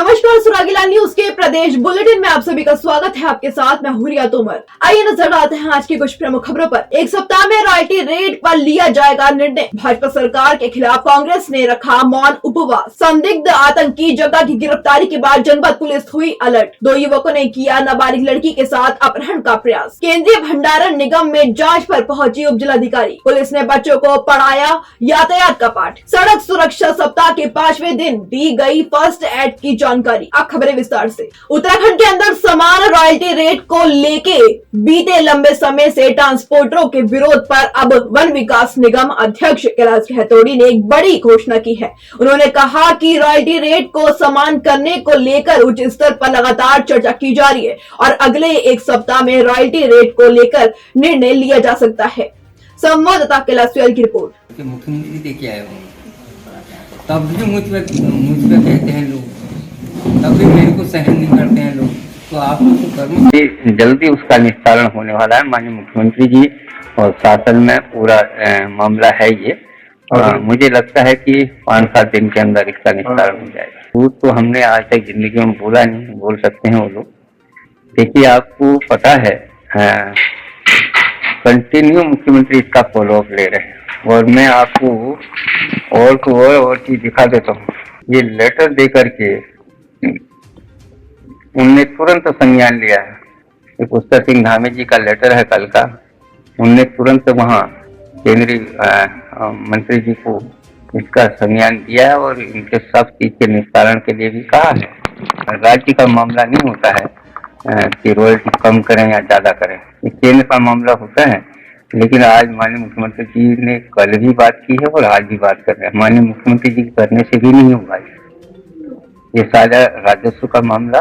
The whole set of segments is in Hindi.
नमस्कार, सुरागीला न्यूज के प्रदेश बुलेटिन में आप सभी का स्वागत है। आपके साथ मैं हूं रिया तोमर। आइए नजर डालते हैं आज की कुछ प्रमुख खबरों पर। एक सप्ताह में रॉयल्टी रेट पर लिया जाएगा निर्णय। भाजपा सरकार के खिलाफ कांग्रेस ने रखा मौन उपवास। संदिग्ध आतंकी जग्गा की गिरफ्तारी के बाद जनपद पुलिस हुई अलर्ट। 2 युवकों ने किया नाबालिग लड़की के साथ अपहरण का प्रयास। केंद्रीय भंडारण निगम में जाँच पर पहुंची उप जिलाधिकारी। पुलिस ने बच्चों को पढ़ाया यातायात का पाठ। सड़क सुरक्षा सप्ताह के 5वें दिन दी गई फर्स्ट एड की जानकारी। अब खबरें विस्तार से। उत्तराखंड के अंदर समान रॉयल्टी रेट को लेके बीते लंबे समय से ट्रांसपोर्टरों के विरोध पर अब वन विकास निगम अध्यक्ष कैलाश रहतोड़ी ने एक बड़ी घोषणा की है। उन्होंने कहा कि रॉयल्टी रेट को समान करने को लेकर उच्च स्तर पर लगातार चर्चा की जा रही है और अगले एक सप्ताह में रॉयल्टी रेट को लेकर निर्णय लिया जा सकता है। संवाददाता कैलाश की रिपोर्ट। मुख्यमंत्री देखे आए होंगे तब भी मुझ पे कहते हैं लोग, तब भी मेरे को सहन नहीं करते हैं लोग, तो आप तो करो। जल्दी उसका निस्तारण होने वाला है माननीय मुख्यमंत्री जी और शासन में पूरा मामला है ये। मुझे लगता है कि 5-7 दिन के अंदर इसका निस्तारण हो जाएगा। झूठ तो हमने आज तक जिंदगी में बोला नहीं, बोल सकते हैं वो लोग। देखिए आपको पता है कंटिन्यू मुख्यमंत्री इसका फॉलोअप ले रहे हैं और मैं आपको और चीज दिखा देता हूँ। ये लेटर दे करके उनने तुरंत संज्ञान लिया है। ये पुष्कर सिंह धामी जी का लेटर है कल का। उनने तुरंत वहाँ केंद्रीय मंत्री जी को इसका संज्ञान दिया है और इनके सब चीज के निस्तारण के लिए भी कहा है। राज्य का मामला नहीं होता है कि रॉयल्टी कम करें या ज्यादा करें, ये केंद्र का मामला होता है। लेकिन आज माननीय मुख्यमंत्री जी ने कल भी बात की है और आज भी बात कर रहे हैं। माननीय मुख्यमंत्री जी करने से भी नहीं होगा। ये सारा राजस्व का मामला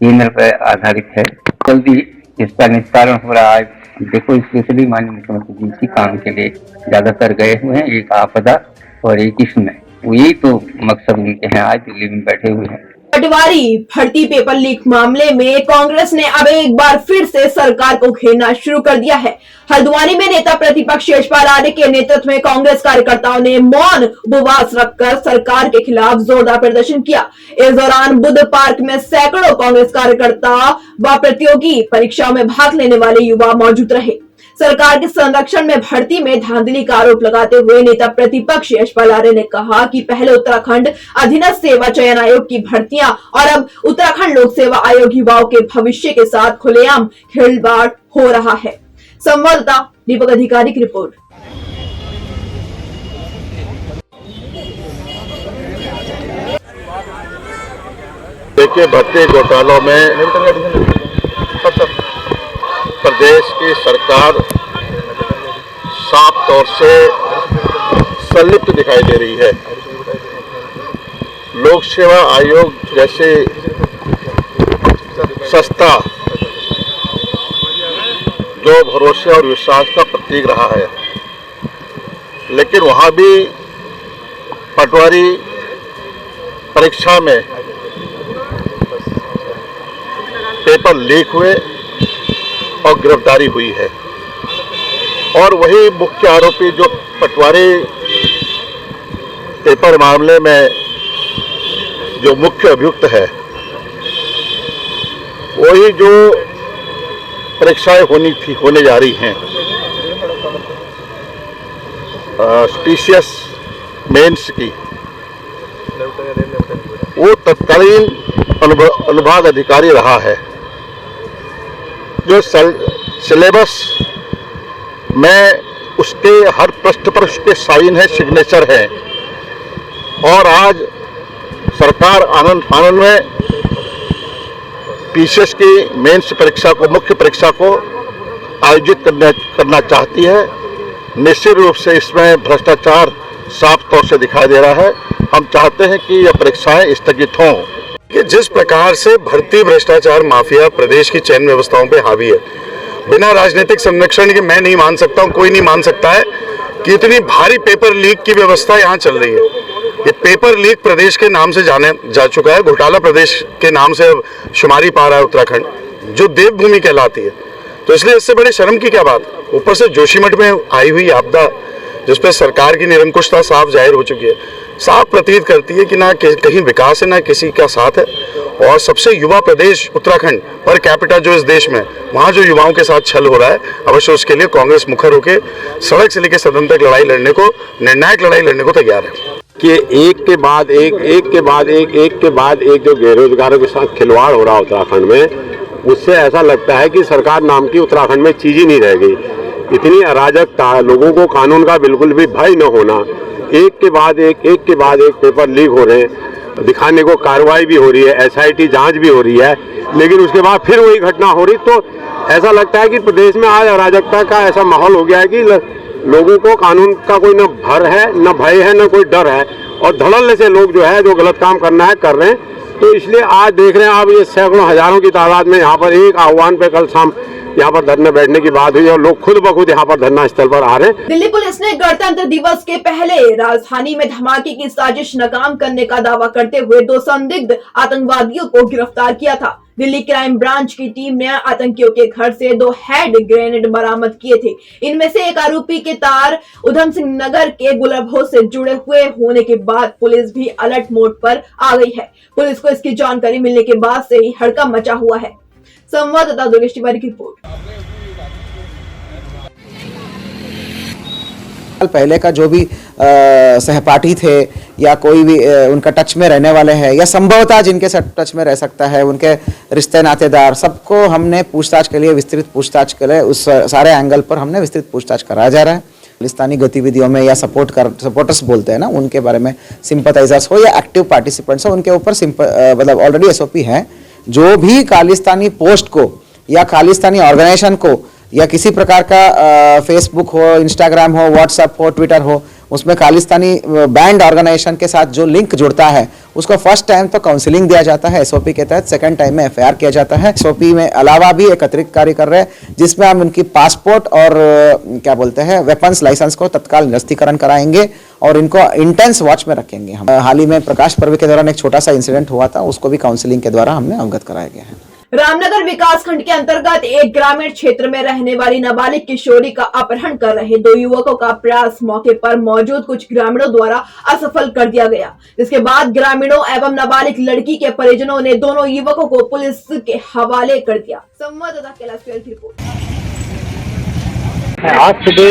केंद्र पर आधारित है। जल्दी इसका निस्तारण हो रहा है। देखो स्पेशली माननीय मुख्यमंत्री जी इसी काम के लिए ज्यादातर गए हुए हैं, एक आपदा और एक इसमें। यही तो मकसद उनके हैं। आज दिल्ली में बैठे हुए हैं। पटवारी भर्ती पेपर लीक मामले में कांग्रेस ने अब एक बार फिर से सरकार को घेरना शुरू कर दिया है। हल्द्वानी में नेता प्रतिपक्ष यशपाल आर्य के नेतृत्व में कांग्रेस कार्यकर्ताओं ने मौन उपवास रखकर सरकार के खिलाफ जोरदार प्रदर्शन किया। इस दौरान बुद्ध पार्क में सैकड़ों कांग्रेस कार्यकर्ता व प्रतियोगी परीक्षाओं में भाग लेने वाले युवा मौजूद रहे। सरकार के संरक्षण में भर्ती में धांधली का आरोप लगाते हुए नेता प्रतिपक्ष यशपाल आर्य ने कहा कि पहले उत्तराखंड अधीनस्थ सेवा चयन आयोग की भर्तियां और अब उत्तराखंड लोक सेवा आयोग युवाओं के भविष्य के साथ खुलेआम खिलवाड़ हो रहा है। संवाददाता दीपक अधिकारी की रिपोर्ट। देखिए, भर्ती घोटालों में प्रदेश की सरकार साफ तौर से संलिप्त दिखाई दे रही है। लोक सेवा आयोग जैसे संस्था जो भरोसे और विश्वास का प्रतीक रहा है, लेकिन वहां भी पटवारी परीक्षा में पेपर लीक हुए और गिरफ्तारी हुई है। और वही मुख्य आरोपी जो पटवारी पेपर मामले में जो मुख्य अभियुक्त है, वही जो परीक्षाएं होने जा रही हैं स्पीशियस मेंस की, वो तत्कालीन अनुभाग अधिकारी रहा है। जो सिलेबस में उसके हर पृष्ठ पर उसके साइन है, सिग्नेचर है। और आज सरकार आनंद फानन में पीसीएस की मेंस परीक्षा को, मुख्य परीक्षा को आयोजित करना चाहती है। निश्चित रूप से इसमें भ्रष्टाचार साफ तौर से दिखाई दे रहा है। हम चाहते हैं कि यह परीक्षाएं स्थगित हों। कि जिस प्रकार से भर्ती भ्रष्टाचार माफिया प्रदेश की चयन व्यवस्थाओं पे हावी है, बिना राजनीतिक संरक्षण के मैं नहीं मान सकता हूं, कोई नहीं मान सकता है कि इतनी भारी पेपर लीक की व्यवस्था यहाँ चल रही है। ये पेपर लीक प्रदेश के नाम से जाने जा चुका है, घोटाला प्रदेश के नाम से अब शुमारी पा रहा है उत्तराखंड, जो देवभूमि कहलाती है। तो इसलिए इससे बड़ी शर्म की क्या बात। ऊपर से जोशीमठ में आई हुई आपदा जिसपे सरकार की निरंकुशता साफ जाहिर हो चुकी है। साफ प्रतीत करती है कि ना कहीं विकास है ना किसी का साथ है। और सबसे युवा प्रदेश उत्तराखंड पर कैपिटा जो इस देश में, वहाँ जो युवाओं के साथ छल हो रहा है, अवश्य उसके लिए कांग्रेस मुखर होकर सड़क से लेकर सदन तक लड़ाई लड़ने को, निर्णायक लड़ाई लड़ने को तैयार है। कि एक के बाद एक जो बेरोजगारों के साथ खिलवाड़ हो रहा है उत्तराखंड में, उससे ऐसा लगता है कि सरकार नाम की उत्तराखंड में चीज ही नहीं रह गई। इतनी अराजकता, लोगों को कानून का बिल्कुल भी भय न होना, एक के बाद एक पेपर लीक हो रहे हैं, दिखाने को कार्रवाई भी हो रही है, SIT जांच भी हो रही है, लेकिन उसके बाद फिर वही घटना हो रही। तो ऐसा लगता है कि प्रदेश में आज अराजकता का ऐसा माहौल हो गया है कि लोगों को कानून का कोई न भर है, न भय है, न कोई डर है, और धड़ल्ले से लोग जो है जो गलत काम करना है कर रहे हैं। तो इसलिए आज देख रहे हैं आप, ये सैकड़ों हजारों की तादाद में यहाँ पर एक आह्वान पे कल शाम यहाँ पर धरने बैठने की बात हुई और लोग खुद ब खुद यहाँ पर धरना स्थल पर आ रहे हैं। दिल्ली पुलिस ने गणतंत्र दिवस के पहले राजधानी में धमाके की साजिश नाकाम करने का दावा करते हुए 2 संदिग्ध आतंकवादियों को गिरफ्तार किया था। दिल्ली क्राइम ब्रांच की टीम ने आतंकियों के घर से 2 हैंड ग्रेनेड बरामद किए थे। इनमें से एक आरोपी के तार उधम सिंह नगर के गुलाबो से जुड़े हुए होने के बाद पुलिस भी अलर्ट मोड पर आ गई है। पुलिस को इसकी जानकारी मिलने के बाद से ही हड़कंप मचा हुआ है। संवाददाता दुर्गेश तिवारी की रिपोर्ट। पहले का जो भी सहपाठी थे या कोई भी उनका टच में रहने वाले हैं या संभवतः जिनके साथ टच में रह सकता है, उनके रिश्ते नातेदार, सबको हमने पूछताछ के लिए विस्तृत पूछताछ के लिए उस सारे एंगल पर हमने विस्तृत पूछताछ कराया जा रहा है। खालिस्तानी गतिविधियों में या सपोर्टर्स बोलते हैं ना, उनके बारे में सिंपथाइजर्स हो या एक्टिव पार्टिसिपेंट्स हो, उनके ऊपर मतलब ऑलरेडी SOP है। जो भी खालिस्तानी पोस्ट को या खालिस्तानी ऑर्गेनाइजेशन को या किसी प्रकार का फेसबुक हो, इंस्टाग्राम हो, व्हाट्सएप हो, ट्विटर हो, उसमें खालिस्तानी बैंड ऑर्गेनाइजेशन के साथ जो लिंक जुड़ता है उसको फर्स्ट टाइम तो काउंसलिंग दिया जाता है SOP के तहत, सेकंड टाइम में FIR किया जाता है। SOP में अलावा भी एक अतिरिक्त कार्य कर रहे हैं जिसमें हम उनकी पासपोर्ट और क्या बोलते हैं वेपन्स लाइसेंस को तत्काल निरस्तीकरण कराएंगे और इनको इंटेंस वॉच में रखेंगे। हम हाल ही में प्रकाश पर्व के दौरान एक छोटा सा इंसिडेंट हुआ था, उसको भी काउंसलिंग के द्वारा हमने अवगत कराया गया है। रामनगर विकास खंड के अंतर्गत एक ग्रामीण क्षेत्र में रहने वाली नाबालिग किशोरी का अपहरण कर रहे 2 युवकों का प्रयास मौके पर मौजूद कुछ ग्रामीणों द्वारा असफल कर दिया गया, जिसके बाद ग्रामीणों एवं नाबालिग लड़की के परिजनों ने दोनों युवकों को पुलिस के हवाले कर दिया। संवाददाता कैलाश की रिपोर्ट। आज सुबह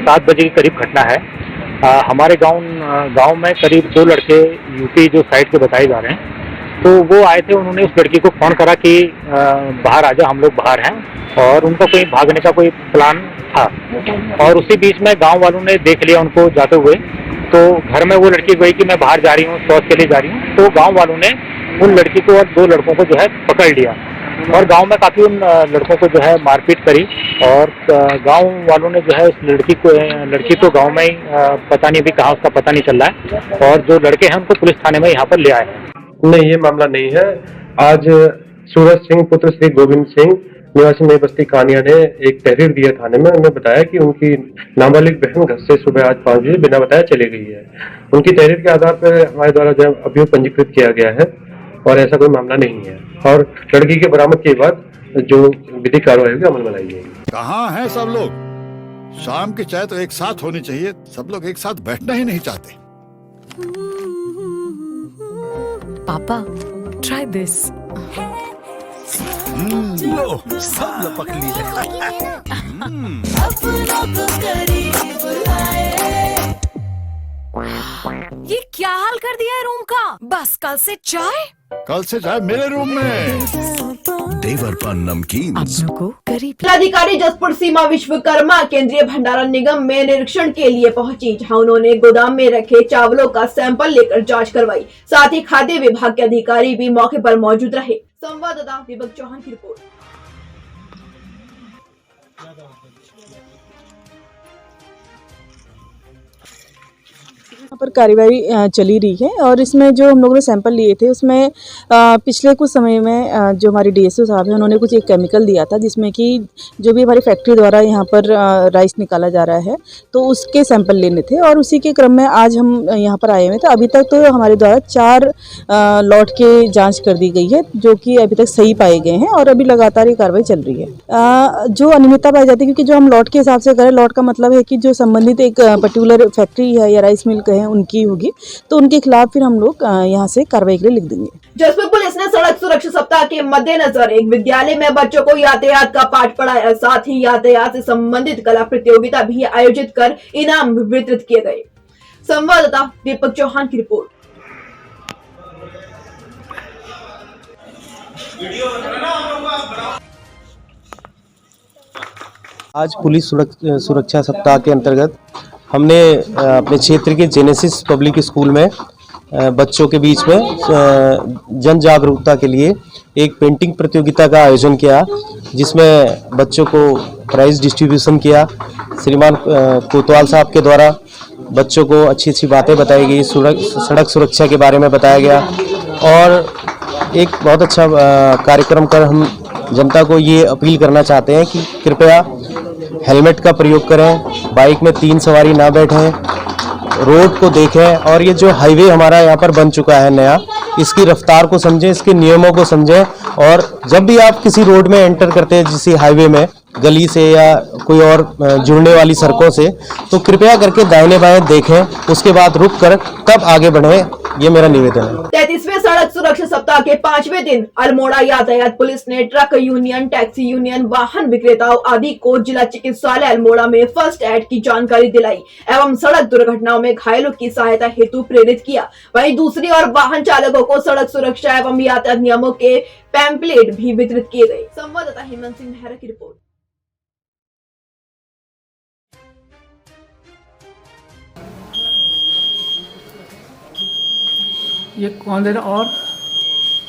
7 बजे के करीब घटना है। हमारे गांव में करीब 2 लड़के यूपी जो साइड के बताए जा रहे हैं, तो वो आए थे। उन्होंने उस लड़की को फोन करा कि बाहर आ जा, हम लोग बाहर हैं, और उनका कोई भागने का कोई प्लान था। और उसी बीच में गांव वालों ने देख लिया उनको जाते हुए, तो घर में वो लड़की गई कि मैं बाहर जा रही हूँ, शौच के लिए जा रही हूँ। तो गांव वालों ने उन लड़की को और 2 लड़कों को जो है पकड़ लिया और गांव में काफ़ी उन लड़कों को जो है मारपीट करी। और गांव वालों ने जो है इस लड़की तो गाँव में ही पता नहीं अभी कहाँ उसका पता नहीं चल रहा है, और जो लड़के हैं उनको पुलिस थाने में यहाँ पर ले आए हैं। नहीं, ये मामला नहीं है। आज सूरज सिंह पुत्र श्री गोविंद सिंह निवासी नई बस्ती कानिया ने एक तहरीर दिया थाने में। उन्होंने बताया कि उनकी नाबालिग बहन घर से सुबह आज 5 बजे बिना बताए चली गई है। उनकी तहरीर के आधार पर हमारे द्वारा जो अभियोग पंजीकृत किया गया है और ऐसा कोई मामला नहीं है, और लड़की के बरामद के बाद जो विधिक कार्रवाई होगी अमल में लाई जाएगी। कहाँ हैं सब लोग? शाम की चाय तो एक साथ होनी चाहिए, सब लोग एक साथ बैठना ही नहीं चाहते। पापा, try this. लो, सब लपक लिए। ये क्या हाल कर दिया है रूम का? बस कल से चाय? कल से चाय मेरे रूम में। देवरपन नमकीन। अपनों को करीब। जिलाधिकारी जसपुर सीमा विश्वकर्मा केंद्रीय भंडारण निगम में निरीक्षण के लिए पहुंची, जहां उन्होंने गोदाम में रखे चावलों का सैंपल लेकर जांच करवाई। साथ ही खाद्य विभाग के अधिकारी भी मौके पर मौजूद रहे। संवाददाता दीपक चौहान की रिपोर्ट। यहाँ पर कार्यवाही चली रही है और इसमें जो हम लोगों ने सैंपल लिए थे उसमें पिछले कुछ समय में जो हमारे DSO साहब हैं उन्होंने कुछ एक केमिकल दिया था जिसमें कि जो भी हमारी फैक्ट्री द्वारा यहाँ पर राइस निकाला जा रहा है तो उसके सैंपल लेने थे, और उसी के क्रम में आज हम यहाँ पर आए हुए थे। अभी तक तो हमारे द्वारा 4 लॉट के जाँच कर दी गई है जो कि अभी तक सही पाए गए हैं और अभी लगातार ये कार्रवाई चल रही है। जो अनियमितता पाई जाती है, क्योंकि जो हम लॉट के हिसाब से करें, लॉट का मतलब है कि जो संबंधित एक पर्टिकुलर फैक्ट्री है या राइस मिल कहें हैं उनकी होगी, तो उनके खिलाफ फिर हम लोग यहाँ से कार्रवाई के लिए लिख देंगे। जसपुर पुलिस ने सड़क सुरक्षा सप्ताह के मद्देनजर एक विद्यालय में बच्चों को यातायात का पाठ पढ़ाया, साथ ही यातायात से संबंधित कला प्रतियोगिता भी आयोजित कर इनाम वितरित किए गए। संवाददाता दीपक चौहान की रिपोर्ट। आज पुलिस सुरक्षा सप्ताह के अंतर्गत हमने अपने क्षेत्र के जेनेसिस पब्लिक स्कूल में बच्चों के बीच में जन जागरूकता के लिए एक पेंटिंग प्रतियोगिता का आयोजन किया, जिसमें बच्चों को प्राइज डिस्ट्रीब्यूशन किया। श्रीमान कोतवाल साहब के द्वारा बच्चों को अच्छी अच्छी बातें बताई गई, सड़क सुरक्षा के बारे में बताया गया और एक बहुत अच्छा कार्यक्रम कर हम जनता को ये अपील करना चाहते हैं कि कृपया हेलमेट का प्रयोग करें, बाइक में 3 सवारी ना बैठें, रोड को देखें और ये जो हाईवे हमारा यहाँ पर बन चुका है नया, इसकी रफ्तार को समझें, इसके नियमों को समझें और जब भी आप किसी रोड में एंटर करते हैं, किसी हाईवे में गली से या कोई और जुड़ने वाली सड़कों से, तो कृपया करके दाहिने बाएं देखें, उसके बाद रुक कर तब आगे बढ़ें, ये मेरा निवेदन है। 33वें सड़क सुरक्षा सप्ताह के 5वें दिन अल्मोड़ा यातायात पुलिस ने ट्रक यूनियन, टैक्सी यूनियन, वाहन विक्रेताओं आदि को जिला चिकित्सालय अल्मोड़ा में फर्स्ट एड की जानकारी दिलाई एवं सड़क दुर्घटनाओं में घायलों की सहायता हेतु प्रेरित किया। वहीं दूसरी ओर वाहन चालकों को सड़क सुरक्षा एवं यातायात नियमों के पैम्पलेट भी वितरित किए गए। संवाददाता हेमंत सिंह मेहरा की रिपोर्ट। ये कौन दे रहा और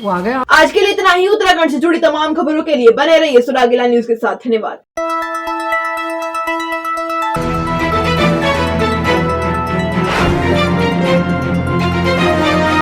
वो आ गया। आज के लिए इतना ही। उत्तराखंड से जुड़ी तमाम खबरों के लिए बने रहिए सुरागीला न्यूज के साथ। धन्यवाद।